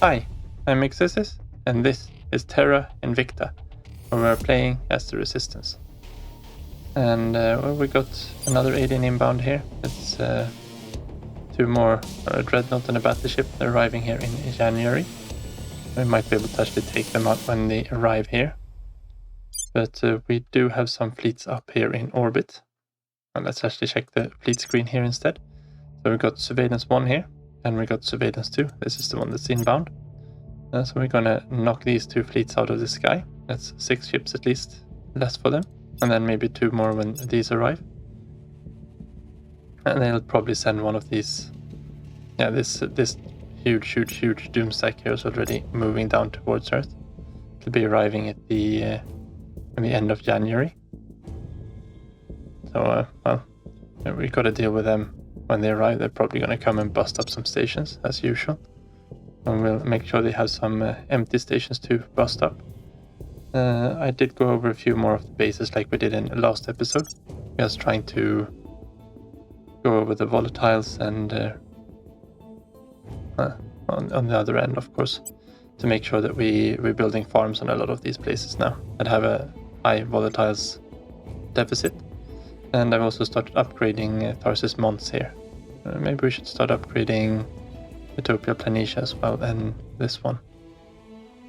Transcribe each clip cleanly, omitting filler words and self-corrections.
Hi, I'm Exesis, and this is Terra Invicta, where we're playing as the Resistance. And well, we got another alien inbound here. It's two more, a dreadnought and a battleship. They're arriving here in January. We might be able to actually take them out when they arrive here. But we do have some fleets up here in orbit. And let's actually check the fleet screen here instead. So we've got Surveillance 1 here, and we got Surveillance 2. This is the one that's inbound. So we're gonna knock these two fleets out of the sky. That's 6 ships at least less for them. And then maybe 2 more when these arrive. And they'll probably send one of these. Yeah, this huge doomstack here is already moving down towards Earth. It'll be arriving at the end of January. So well, we gotta deal with them when they arrive. They're probably gonna come and bust up some stations as usual. And we'll make sure they have some empty stations to bust up. I did go over a few more of the bases like we did in the last episode. Just trying to go over the volatiles and on the other end, of course, to make sure that we're building farms on a lot of these places now that have a high volatiles deficit. And I've also started upgrading Tharsis Mons here. Maybe we should start upgrading Utopia Planitia as well, and this one.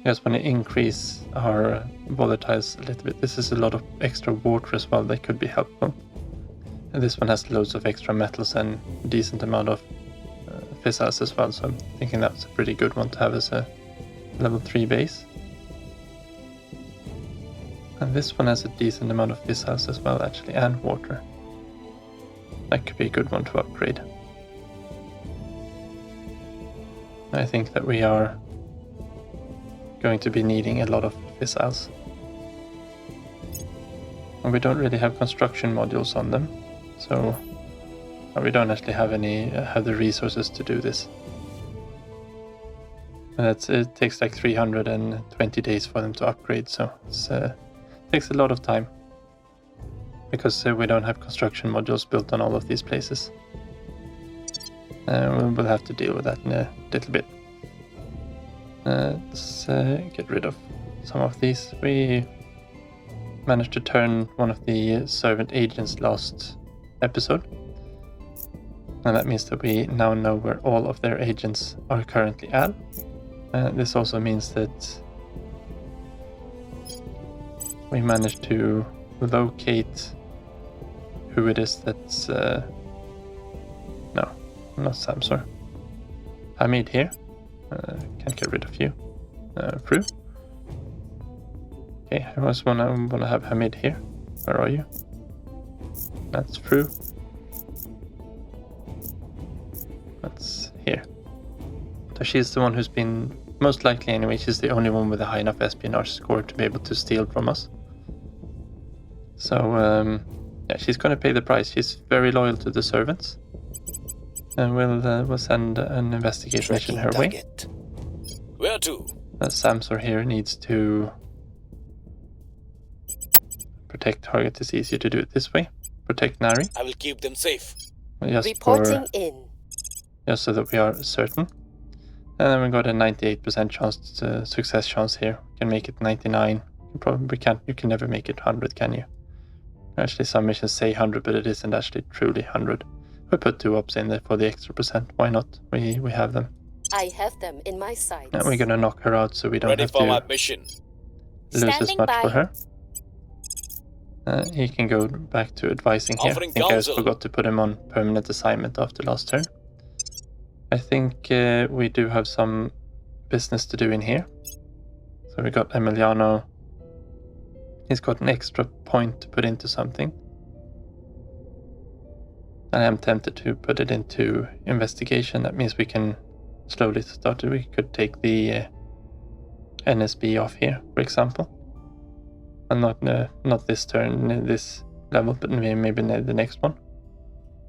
I just want to increase our volatiles a little bit. This is a lot of extra water as well that could be helpful. And this one has loads of extra metals and a decent amount of fissiles as well, so I'm thinking that's a pretty good one to have as a level 3 base. And this one has a decent amount of fissiles as well, actually, and water. That could be a good one to upgrade. I think that we are going to be needing a lot of fissiles. And we don't really have construction modules on them, so we don't actually have the resources to do this. And it takes like 320 days for them to upgrade, so it takes a lot of time because we don't have construction modules built on all of these places. We'll have to deal with that in a little bit. Let's get rid of some of these. We managed to turn one of the servant agents last episode. And that means that we now know where all of their agents are currently at. This also means that we managed to locate who it is that's... no, not Samsor. Hamid here. Can't get rid of you. Fru. Okay, I was wanna have Hamid here. Where are you? That's Fru. That's here. So she's the one who's been, most likely anyway, she's the only one with a high enough espionage score to be able to steal from us. So, yeah, she's gonna pay the price. She's very loyal to the servants. And we'll send an investigation mission her way. Where to? Samsor here needs to protect target. It's easier to do it this way. Protect Nari. I will keep them safe. Reporting in. Just so that we are certain. And then we got a 98% success chance here. We can make it 99. You probably can't. You can never make it 100, can you? Actually, some missions say 100, but it isn't actually truly 100. We put 2 ops in there for the extra percent. Why not? We have them. I have them in my sights. And we're gonna knock her out so we don't Ready have for to my mission. lose as Standing much by. for her. He can go back to advising here. I Offering think counsel. I forgot to put him on permanent assignment after last turn. I think we do have some business to do in here. So we got Emiliano. He's got an extra point to put into something. I am tempted to put it into investigation. That means we can slowly start it. We could take the NSB off here, for example. And not this turn, this level, but maybe the next one.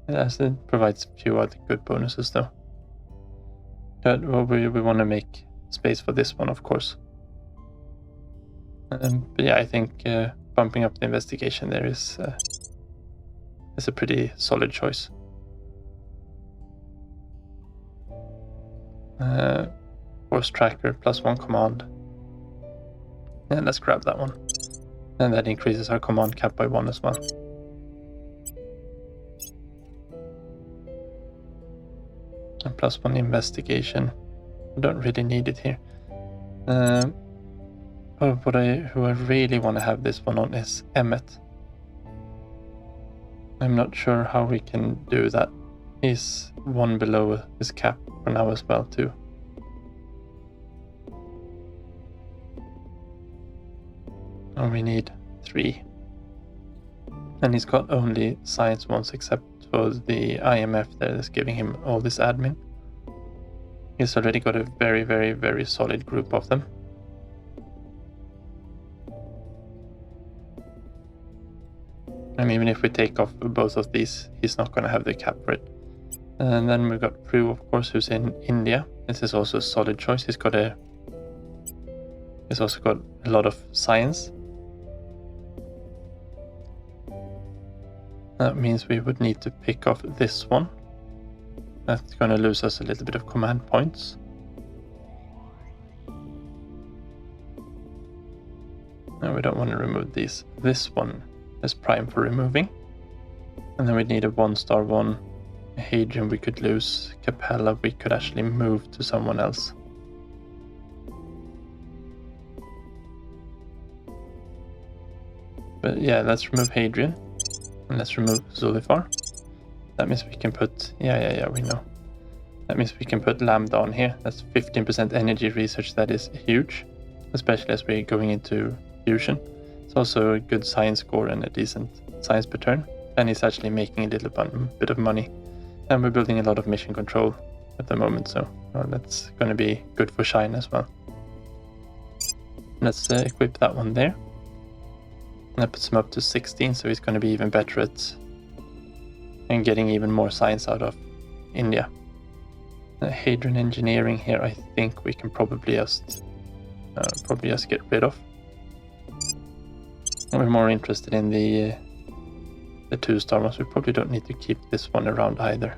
It provides a few other good bonuses though. But we want to make space for this one, of course. But yeah, I think bumping up the investigation there is a pretty solid choice. Force tracker, +1 command. And let's grab that one. And that increases our command cap by 1 as well. And +1 investigation. I don't really need it here. Who I really want to have this one on is Emmet. I'm not sure how we can do that. He's 1 below his cap for now as well too. And we need 3. And he's got only science ones except for the IMF there that's giving him all this admin. He's already got a very, very, very solid group of them. And even if we take off both of these, he's not going to have the cap for it. And then we've got Prue, of course, who's in India. This is also a solid choice. He's also got a lot of science. That means we would need to pick off this one. That's going to lose us a little bit of command points. No, we don't want to remove these. This one is prime for removing. And then we need a 1-star one. Hadrian we could lose. Capella we could actually move to someone else. But yeah, let's remove Hadrian. And let's remove Zulifar. That means we can put... Yeah, we know. That means we can put Lambda on here. That's 15% energy research. That is huge. Especially as we're going into fusion. It's also a good science score and a decent science per turn. And he's actually making a little bit of money. And we're building a lot of mission control at the moment. So that's going to be good for Shine as well. Let's equip that one there. And that puts him up to 16, so he's going to be even better at and getting even more science out of India. Hadrian Engineering here, I think we can probably just get rid of. And we're more interested in the 2-star ones. We probably don't need to keep this one around either.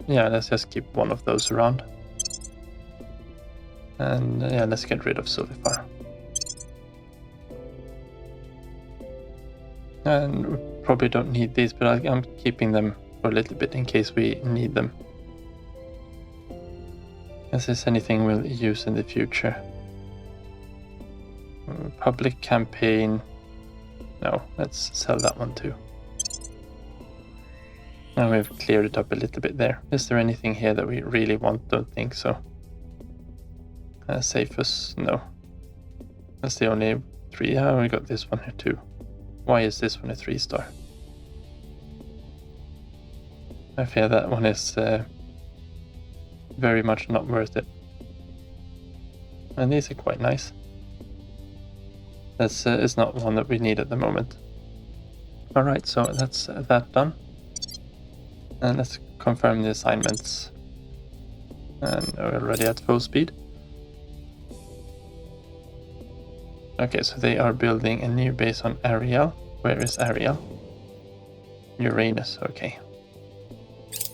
Yeah, let's just keep one of those around. And yeah, let's get rid of Zulifar. And we probably don't need these, but I'm keeping them for a little bit in case we need them. Is this anything we'll use in the future? Public campaign. No, let's sell that one too. Now we've cleared it up a little bit there. Is there anything here that we really want? Don't think so. Safest, no. That's the only 3. Oh, we got this one here too. Why is this one a 3-star? I fear that one is very much not worth it. And these are quite nice. That's is not one that we need at the moment. Alright, so that's that done. And let's confirm the assignments. And we're already at full speed. Okay, so they are building a new base on Ariel. Where is Ariel? Uranus, okay.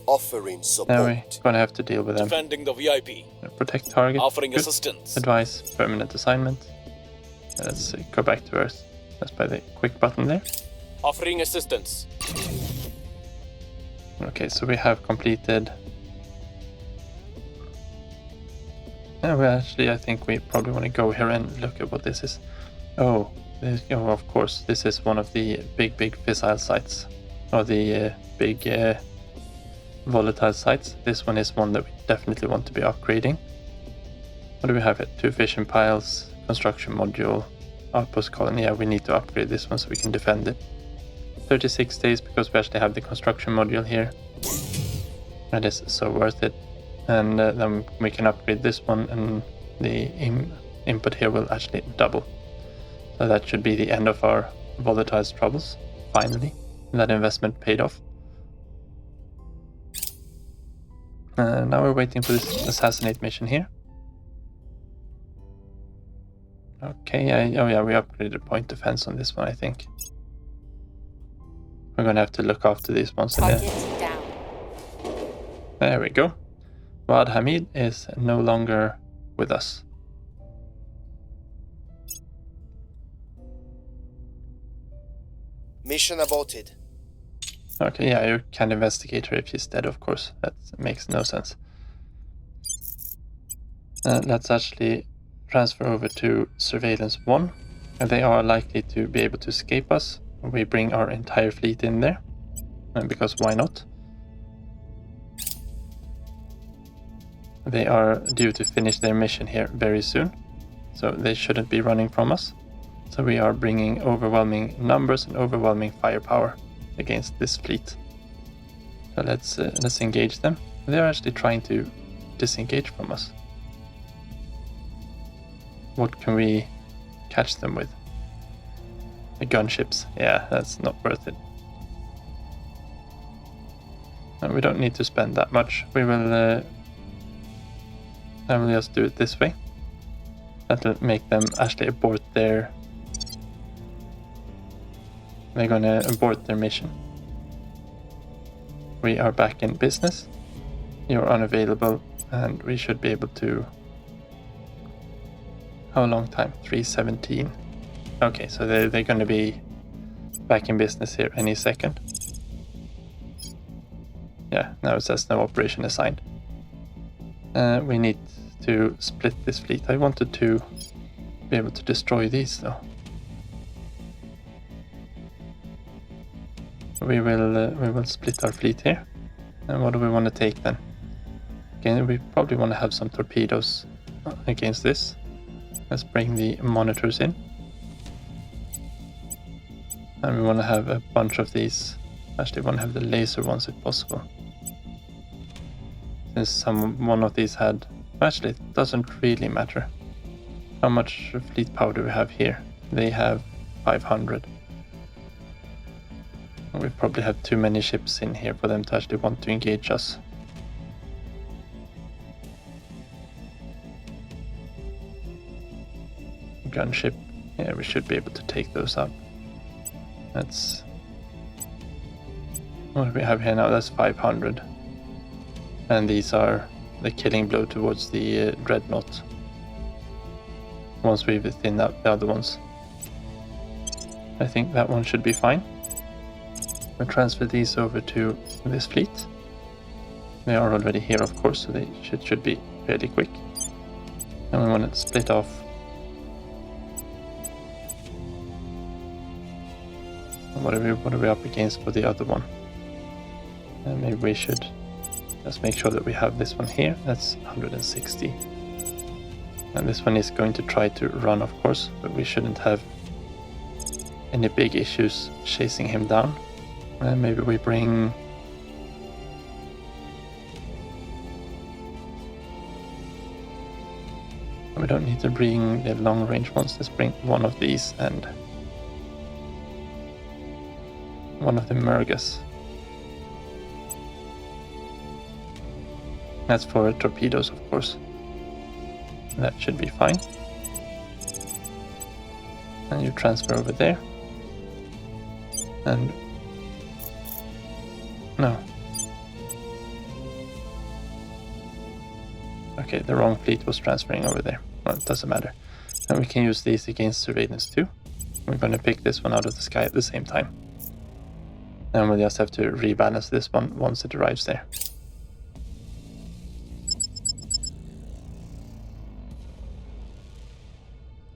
Offering support. Now we're gonna have to deal with them. Defending the VIP. Protect target. Offering Good. assistance. Advise, permanent assignment. Let's go back to Earth. That's by the quick button there. Offering assistance. Okay, so we have completed. Now actually, I think we probably want to go here and look at what this is. Oh, of course, this is one of the big fissile sites, or the big volatile sites. This one is one that we definitely want to be upgrading. What do we have here? 2 fission piles, construction module, outpost colony. Yeah, we need to upgrade this one so we can defend it. 36 days because we actually have the construction module here. That is so worth it. And then we can upgrade this one, and the input here will actually double. So that should be the end of our volatiles troubles, finally. That investment paid off. Now we're waiting for this assassinate mission here. Okay, oh yeah, we upgraded point defense on this one, I think. We're gonna have to look after these ones. Target down. There we go. Wad Hamid is no longer with us. Mission aborted. Okay, yeah, you can investigate her if she's dead, of course. That makes no sense. Let's actually transfer over to Surveillance 1. And they are likely to be able to escape us. We bring our entire fleet in there. Because why not? They are due to finish their mission here very soon. So they shouldn't be running from us. So we are bringing overwhelming numbers and overwhelming firepower against this fleet. So let's engage them. They're actually trying to disengage from us. What can we catch them with? The gunships. Yeah, that's not worth it. No, we don't need to spend that much. We will I will just do it this way. That'll make them actually abort their... They're gonna abort their mission. We are back in business. You're unavailable, and we should be able to... How long time? 3:17. Okay, so they're gonna be back in business here any second. Yeah, now it says no operation assigned. We need to split this fleet. I wanted to be able to destroy these though. We will split our fleet here. And what do we want to take then? Again, we probably want to have some torpedoes against this. Let's bring the monitors in. And we want to have a bunch of these. Actually, we want to have the laser ones if possible. Since one of these had... Actually, it doesn't really matter. How much fleet power do we have here? They have 500. We probably have too many ships in here for them to actually want to engage us. Gunship. Yeah, we should be able to take those up. That's... What do we have here now? That's 500. And these are the killing blow towards the dreadnought. Once we've thinned out the other ones. I think that one should be fine. We'll transfer these over to this fleet. They are already here, of course, so they should be fairly quick. And we want to split off. What are we up against for the other one? And maybe we should just make sure that we have this one here. That's 160. And this one is going to try to run, of course, but we shouldn't have any big issues chasing him down. And maybe we bring... We don't need to bring the long range ones. Let's bring one of these and one of the Murgas. That's for torpedoes, of course. That should be fine. And you transfer over there. And... No. Okay, the wrong fleet was transferring over there. Well, it doesn't matter. And we can use these against Surveillance 2. We're going to pick this one out of the sky at the same time. And we'll just have to rebalance this one once it arrives there.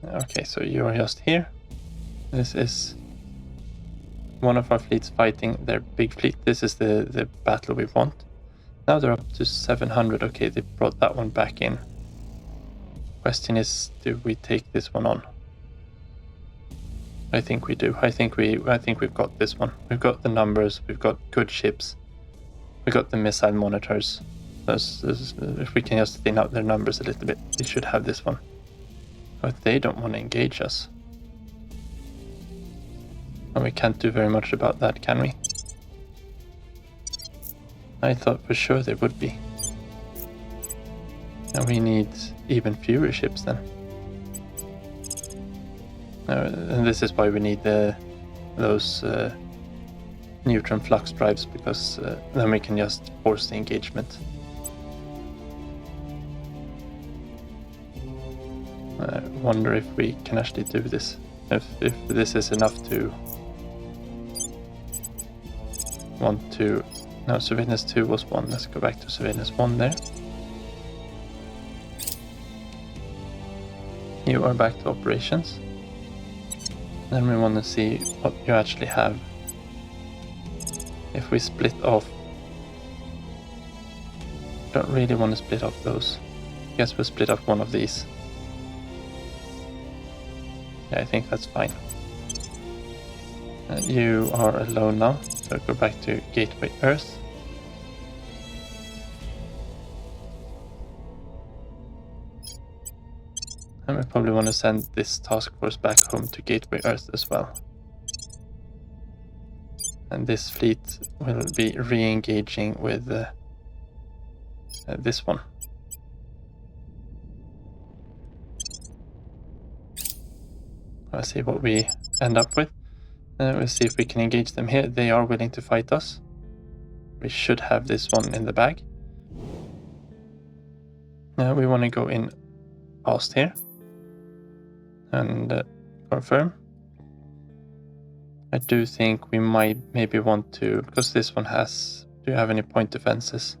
Okay, so you're just here. This is one of our fleets fighting their big fleet. This is the battle we want. Now they're up to 700. Okay, they brought that one back in. Question is, do we take this one on? I think we do. I think we've got this one. We've got the numbers. We've got good ships. We got the missile monitors. If we can just thin out their numbers a little bit, we should have this one. But they don't want to engage us. And we can't do very much about that, can we? I thought for sure they would be. And we need even fewer ships then. And this is why we need those neutron flux drives, because then we can just force the engagement. I wonder if we can actually do this. If this is enough to want to... No, surveillance 2 was 1. Let's go back to surveillance 1 there. You are back to operations. Then we want to see what you actually have. If we split off... Don't really want to split off those. Guess we'll split off one of these. Yeah, I think that's fine. You are alone now, so go back to Gateway Earth. And we probably want to send this task force back home to Gateway Earth as well. And this fleet will be re-engaging with this one. Let's see what we end up with. We'll see if we can engage them here. They are willing to fight us. We should have this one in the bag. Now we want to go in past here and confirm. I do think we might maybe want to, because this one has... Do you have any point defenses?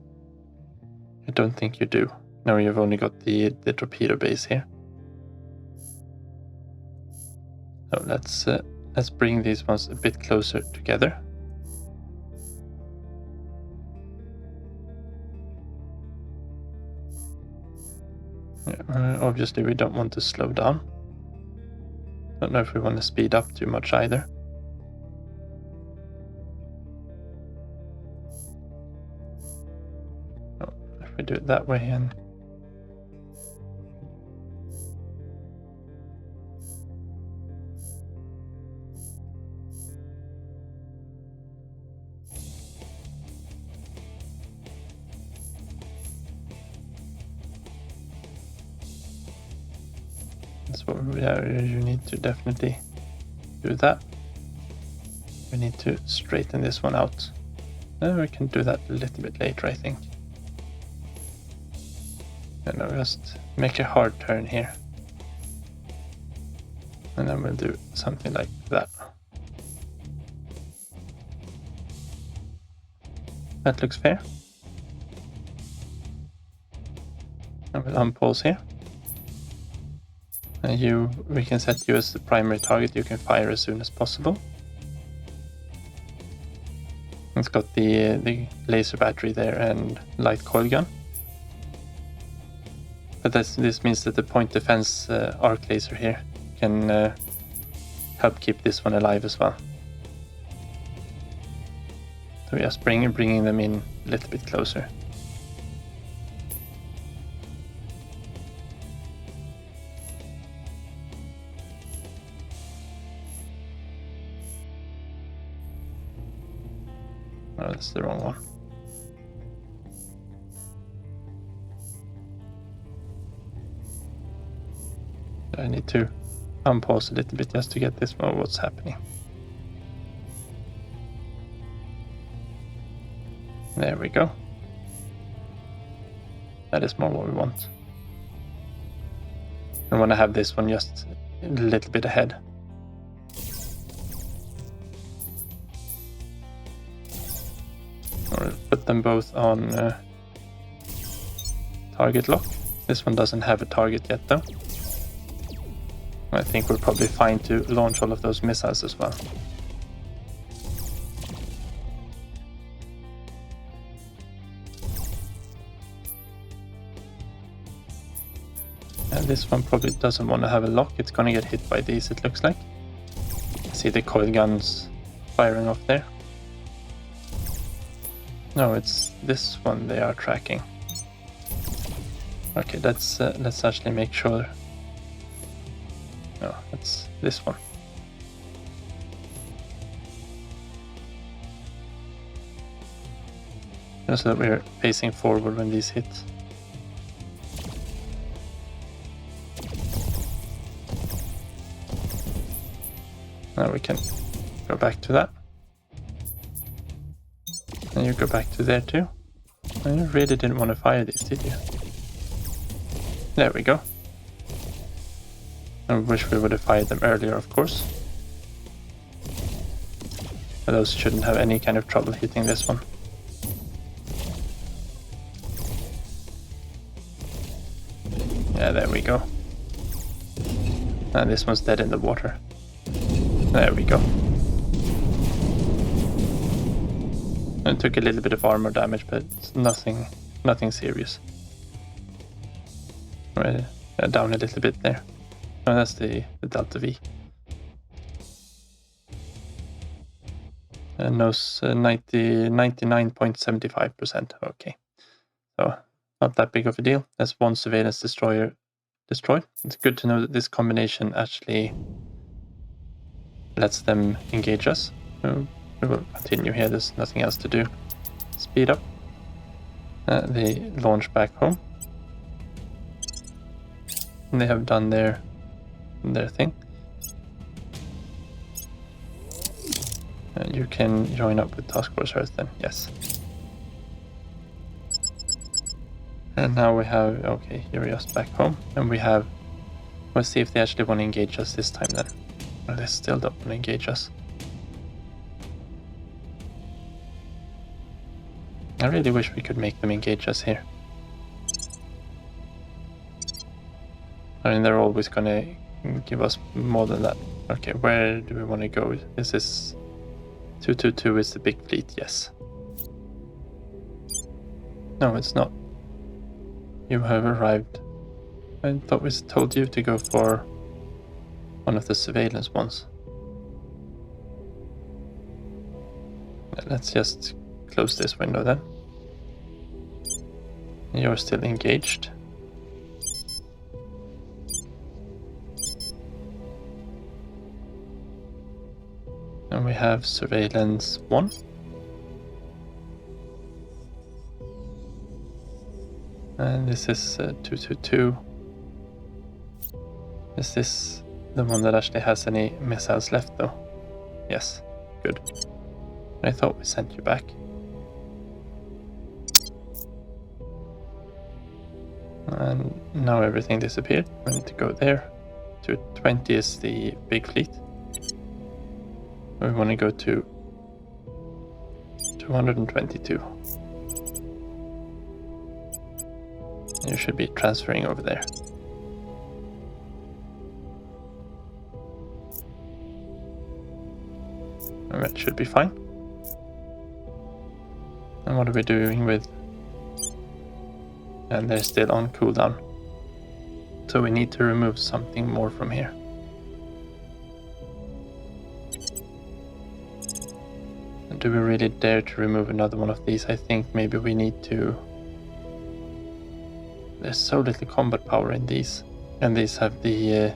I don't think you do. No, you've only got the torpedo base here. So let's bring these ones a bit closer together. Yeah, obviously we don't want to slow down. Don't know if we want to speed up too much either. Oh, if we do it that way and... That's what you need to definitely do that. We need to straighten this one out. We can do that a little bit later, I think. And I'll just make a hard turn here. And then we'll do something like that. That looks fair. And we'll unpause here. We can set you as the primary target. You can fire as soon as possible. It's got the laser battery there and light coil gun. But this means that the point defense arc laser here can help keep this one alive as well. So we are bringing them in a little bit closer. Oh, that's the wrong one. I need to unpause a little bit just to get this one, what's happening. There we go. That is more what we want. I want to have this one just a little bit ahead. Or put them both on target lock. This one doesn't have a target yet though. I think we're probably fine to launch all of those missiles as well. And this one probably doesn't want to have a lock. It's going to get hit by these, it looks like. See the coil guns firing off there. No, it's this one they are tracking. Okay, let's actually make sure. No, it's this one. Just so that we're facing forward when these hit. Now we can go back to that. And you go back to there too. And you really didn't want to fire these, did you? There we go. I wish we would have fired them earlier, of course. But those shouldn't have any kind of trouble hitting this one. Yeah, there we go. And this one's dead in the water. There we go. It took a little bit of armor damage, but it's nothing serious. Right, down a little bit there. Oh, that's the Delta V. And knows 99.75%. Okay. So, not that big of a deal. That's one surveillance destroyer destroyed. It's good to know that this combination actually lets them engage us. So we will continue here. There's nothing else to do. Speed up. They launch back home. And they have done their thing. You can join up with Task Force Earth then, yes. And now we have, okay, you're just back home. And we have, let's see if they actually want to engage us this time then. Or they still don't want to engage us. I really wish we could make them engage us here. I mean, they're always going to give us more than that. Okay, where do we want to go? This is 222 is the big fleet, yes. No, it's not. You have arrived. I thought we told you to go for one of the surveillance ones. Let's just close this window then. You're still engaged. And we have surveillance 1. And this is 222. Is this the one that actually has any missiles left though? Yes, good. I thought we sent you back. And now everything disappeared. We need to go there. 220 is the big fleet. We want to go to 222. You should be transferring over there. And that should be fine. And what are we doing with? And they're still on cooldown. So we need to remove something more from here. And do we really dare to remove another one of these? I think maybe we need to... There's so little combat power in these. And these have the...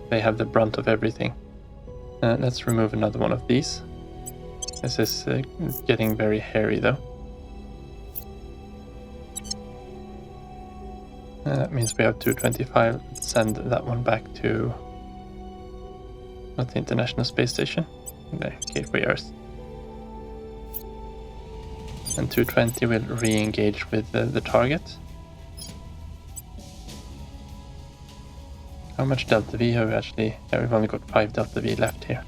they have the brunt of everything. Let's remove another one of these. This is getting very hairy though. That means we have 225. Let's send that one back to... not the International Space Station. There, Gateway Earth. And 220 will re-engage with the target. How much Delta V have we actually? Yeah, we've only got 5 Delta V left here.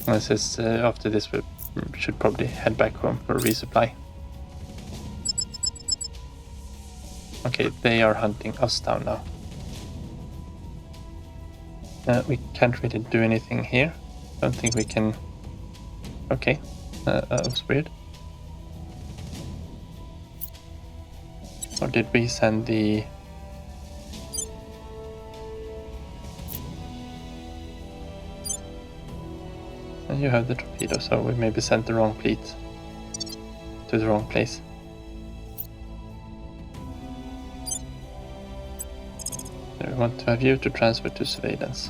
This is, after this we should probably head back home for a resupply. Okay, they are hunting us down now. We can't really do anything here. Don't think we can... Okay, that was weird. Or did we send the... You have the torpedo, so we maybe sent the wrong fleet to the wrong place. So we want to have you to transfer to surveillance.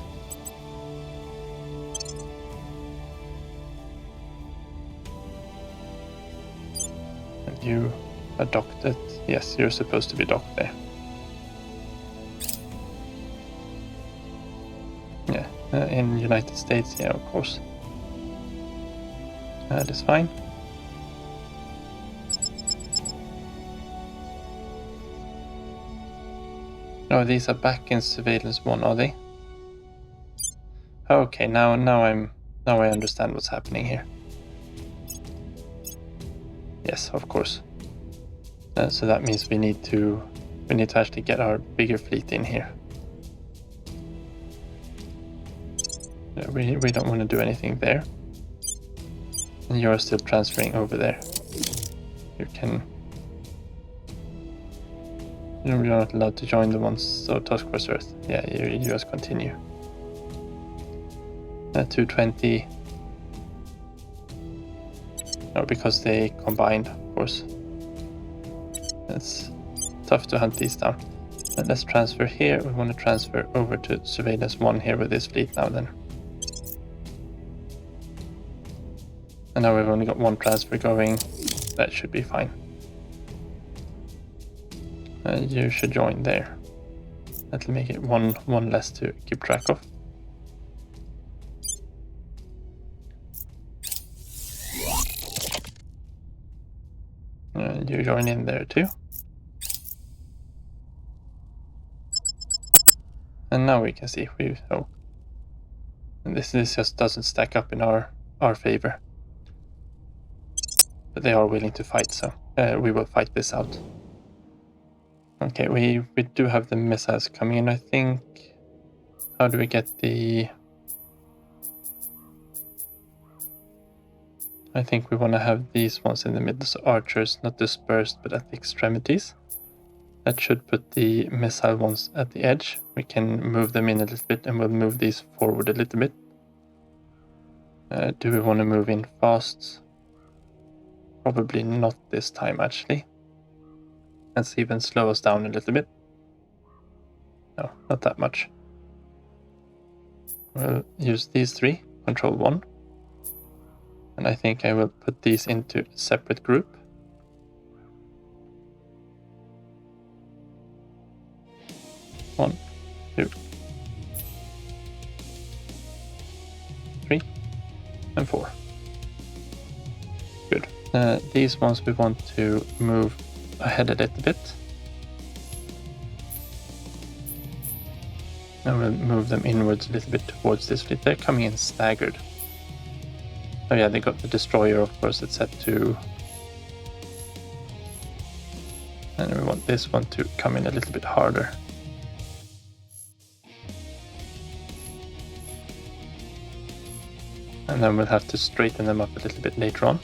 And you are docked at... Yes, you're supposed to be docked there. Yeah, in United States, yeah, of course. That is fine. Oh, these are back in surveillance 1, are they? Okay, now I understand what's happening here. Yes, of course. So that means we need to actually get our bigger fleet in here. We don't want to do anything there. And you're still transferring over there. You can... You're not allowed to join the ones, so Task Force Earth. Yeah, you just continue. 220. No, because they combined, of course. It's tough to hunt these down. But let's transfer here. We want to transfer over to Surveillance 1 here with this fleet now then. And now we've only got one transfer going. That should be fine. You should join there. That'll make it one less to keep track of. You join in there too. And now we can see and this just doesn't stack up in our favor. But they are willing to fight, so we will fight this out. Okay, we do have the missiles coming in, I think. How do we get the... I think we want to have these ones in the middle, so archers not dispersed but at the extremities. That should put the missile ones at the edge. We can move them in a little bit and we'll move these forward a little bit. Do we want to move in fast? Probably not this time actually. Let's even slow us down a little bit. No, not that much. We'll use these three, control 1. And I think I will put these into a separate group. One, 2, 3, and 4. Good. These ones we want to move ahead a little bit. And we'll move them inwards a little bit towards this fleet. They're coming in staggered. Oh yeah, they got the destroyer, of course, it's set to... And we want this one to come in a little bit harder. And then we'll have to straighten them up a little bit later on.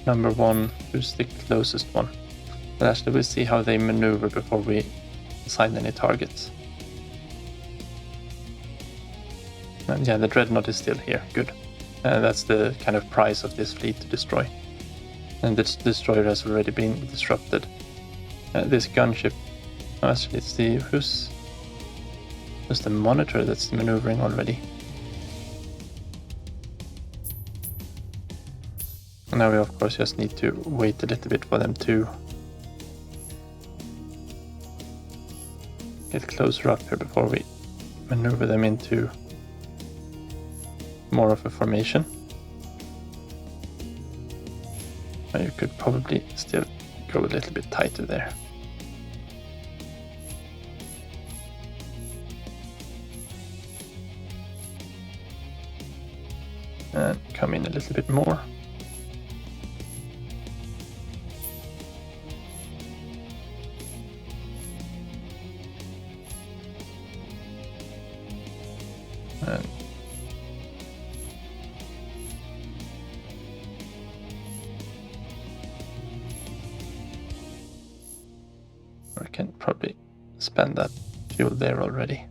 Number 1, who's the closest one? But actually we'll see how they maneuver before we assign any targets. And yeah, the Dreadnought is still here, good. That's the kind of price of this fleet to destroy. And this destroyer has already been disrupted. This gunship, oh, actually it's the, who's the monitor that's maneuvering already. And now we of course just need to wait a little bit for them to get closer up here before we maneuver them into more of a formation. You could probably still go a little bit tighter there. And come in a little bit more. And we can probably spend that fuel there already.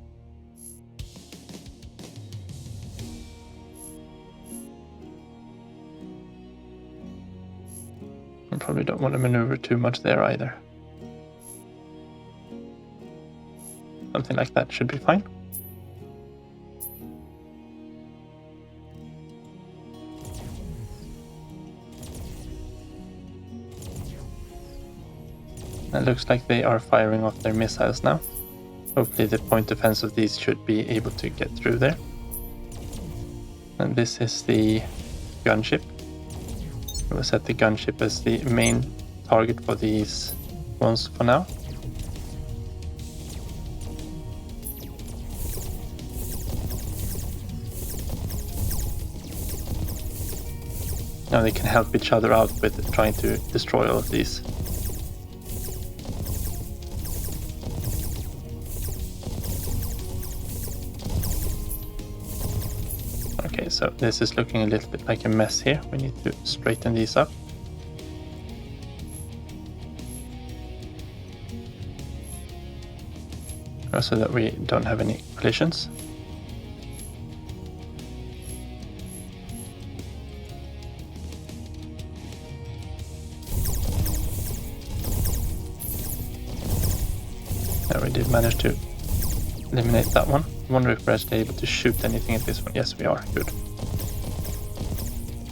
I probably don't want to maneuver too much there either. Something like that should be fine. It looks like they are firing off their missiles now. Hopefully the point defense of these should be able to get through there. And this is the gunship. We'll set the gunship as the main target for these ones for now. Now they can help each other out with trying to destroy all of these. Okay, so this is looking a little bit like a mess here. We need to straighten these up. So that we don't have any collisions. There we did manage to eliminate that one. I wonder if we're actually able to shoot anything at this one. Yes, we are. Good.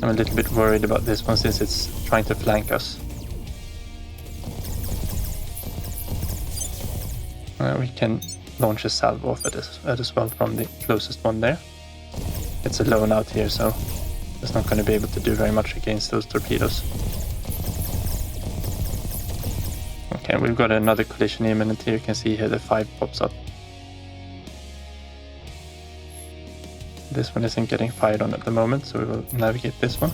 I'm a little bit worried about this one since it's trying to flank us. We can launch a salvo off it as well from the closest one there. It's alone out here, so it's not going to be able to do very much against those torpedoes. Okay, we've got another collision imminent here. You can see here the 5 pops up. This one isn't getting fired on at the moment, so we will navigate this one.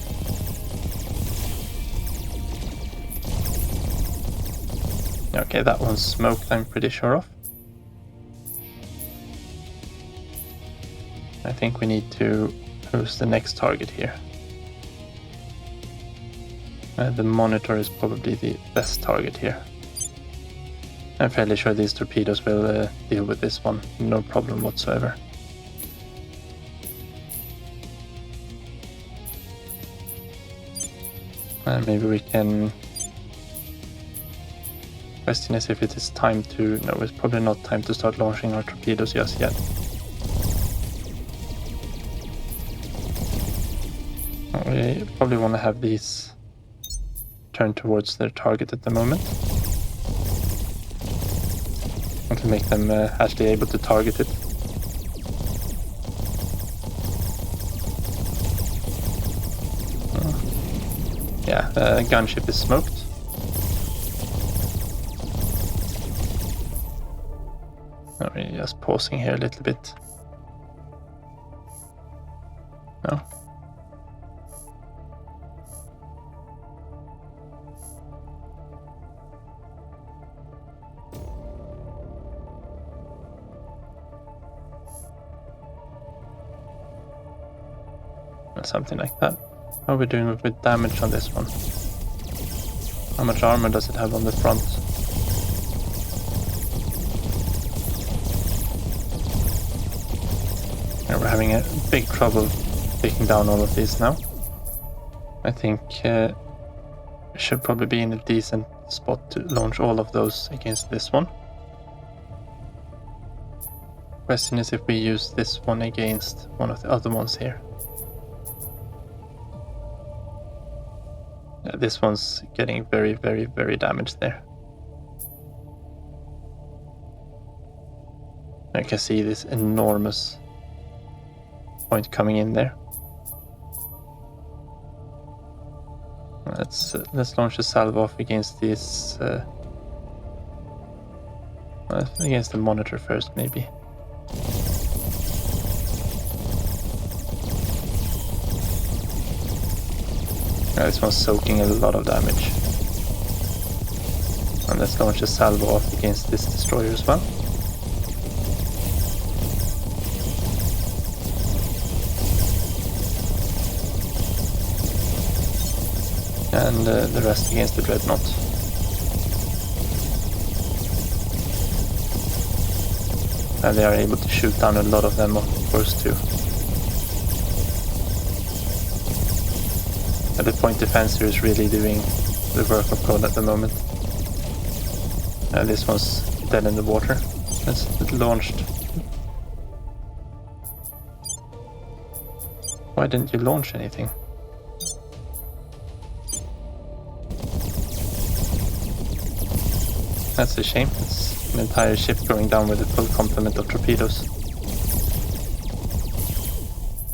Okay, that one's smoked, I'm pretty sure of. I think we need to who's the next target here. The monitor is probably the best target here. I'm fairly sure these torpedoes will deal with this one, no problem whatsoever. Maybe we can... Question is if it is time to... No, it's probably not time to start launching our torpedoes just yet. We probably want to have these turn towards their target at the moment. And to make them actually able to target it. Yeah, the gunship is smoked. No, we're just pausing here a little bit. No. Something like that. How are we doing with damage on this one? How much armor does it have on the front? Yeah, we're having a big trouble taking down all of these now. I think we should probably be in a decent spot to launch all of those against this one. Question is if we use this one against one of the other ones here. This one's getting very, very, very damaged there. I can see this enormous point coming in there. Let's launch a salvo off against this against the monitor first, maybe. This one's soaking a lot of damage. And let's launch a salvo off against this destroyer as well. And the rest against the dreadnought. And they are able to shoot down a lot of them, of course, too. The point defenser is really doing the work of God at the moment. This one's dead in the water. It's launched. Why didn't you launch anything? That's a shame. It's an entire ship going down with a full complement of torpedoes.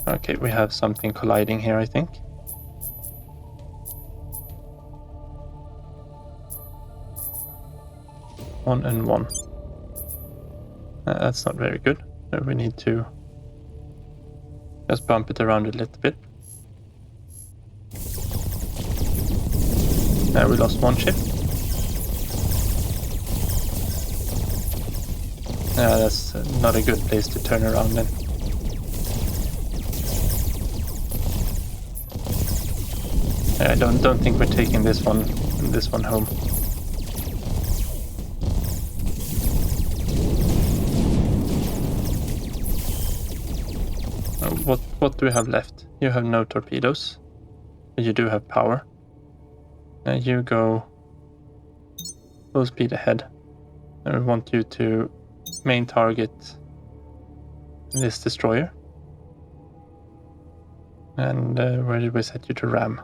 Okay, we have something colliding here, I think. 1 and 1. That's not very good. So we need to just bump it around a little bit. We lost 1 ship. That's not a good place to turn around then. I don't think we're taking this one home. What do we have left? You have no torpedoes. You do have power. You go full speed ahead. I want you to main target this destroyer. And where did we set you to ram?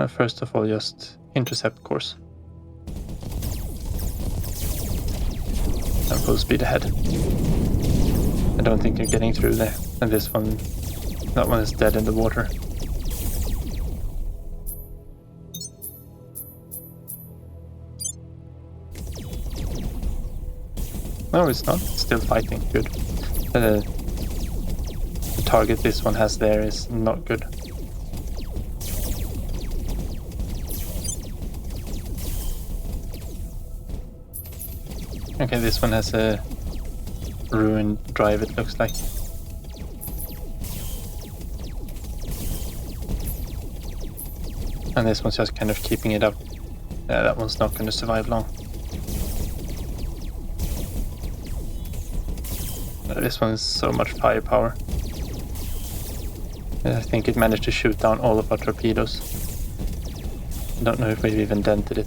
First of all, just intercept course. And full speed ahead. I don't think you're getting through there. And that one is dead in the water. No, it's not. It's still fighting. Good. The target this one has there is not good. Okay, this one has a ruined drive, it looks like. And this one's just kind of keeping it up. Yeah, that one's not going to survive long. This one is so much firepower. I think it managed to shoot down all of our torpedoes. I don't know if we've even dented it.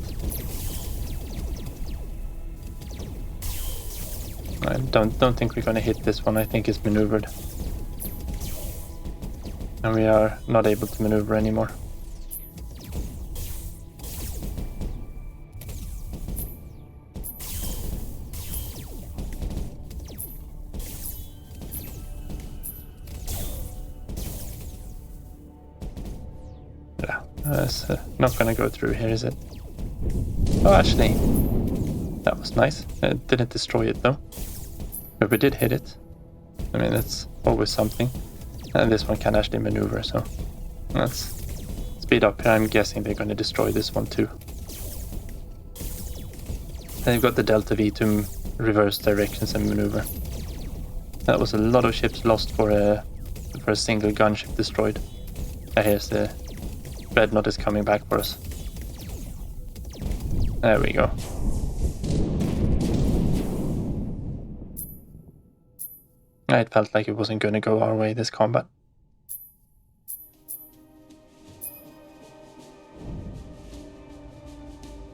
I don't think we're going to hit this one. I think it's maneuvered. And we are not able to maneuver anymore. Yeah, that's not going to go through here, is it? Oh, actually, that was nice. It didn't destroy it though. But we did hit it. I mean, that's always something. And this one can actually maneuver, so let's speed up here. I'm guessing they're going to destroy this one too. They've got the Delta V to reverse directions and maneuver. That was a lot of ships lost for a single gunship destroyed. Here's the Dreadnought is coming back for us. There we go. It felt like it wasn't going to go our way, this combat.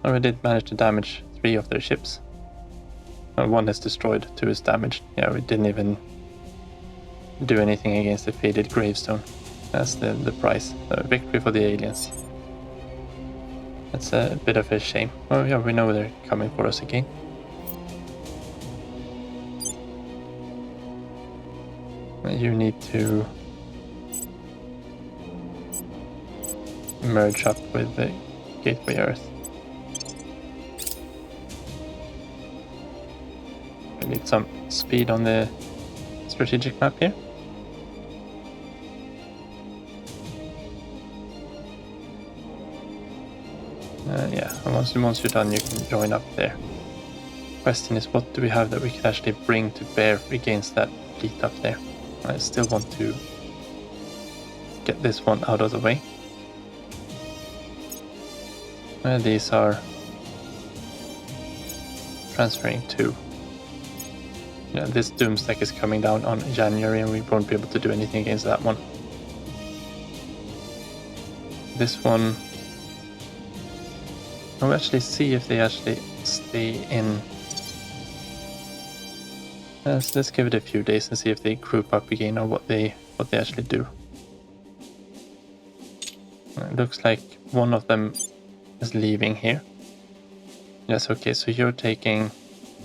Oh, we did manage to damage 3 of their ships. 1 is destroyed, 2 is damaged. Yeah, we didn't even do anything against the faded gravestone. That's the price. Victory for the aliens. That's a bit of a shame. Oh yeah, we know they're coming for us again. You need to merge up with the Gateway Earth. We need some speed on the strategic map here. Yeah, and once you're done, you can join up there. Question is, what do we have that we can actually bring to bear against that fleet up there? I still want to get this one out of the way. These are transferring to. Yeah, this Doomstack is coming down on January and we won't be able to do anything against that one. This one, I'll actually see if they actually stay in. Let's give it a few days and see if they group up again or what they actually do. It looks like one of them is leaving here. Yes, okay, so you're taking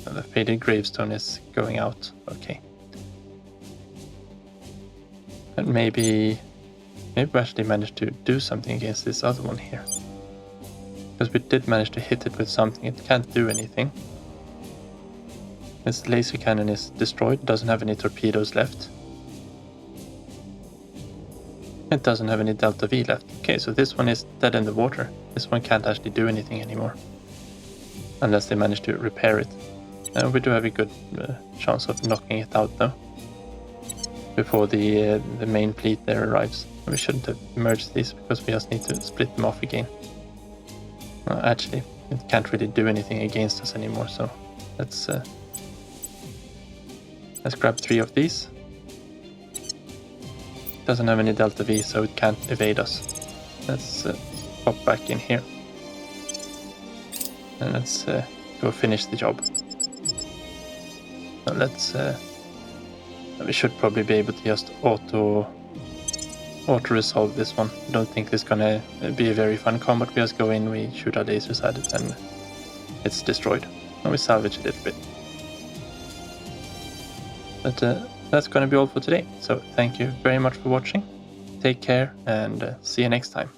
the faded gravestone is going out. Okay. And maybe we actually managed to do something against this other one here. Because we did manage to hit it with something. It can't do anything. Its laser cannon is destroyed, doesn't have any torpedoes left. It doesn't have any Delta V left. Okay, so this one is dead in the water. This one can't actually do anything anymore. Unless they manage to repair it. We do have a good chance of knocking it out though. Before the main fleet there arrives. We shouldn't have merged these because we just need to split them off again. Actually, it can't really do anything against us anymore, so let's grab 3 of these. Doesn't have any Delta V, so it can't evade us. Let's pop back in here. And let's go finish the job. Now let's... we should probably be able to just auto-resolve this one. I don't think this is gonna be a very fun combat. We just go in, we shoot our lasers at it, and it's destroyed. And we salvage a little bit. But that's gonna be all for today. So thank you very much for watching. Take care, and see you next time.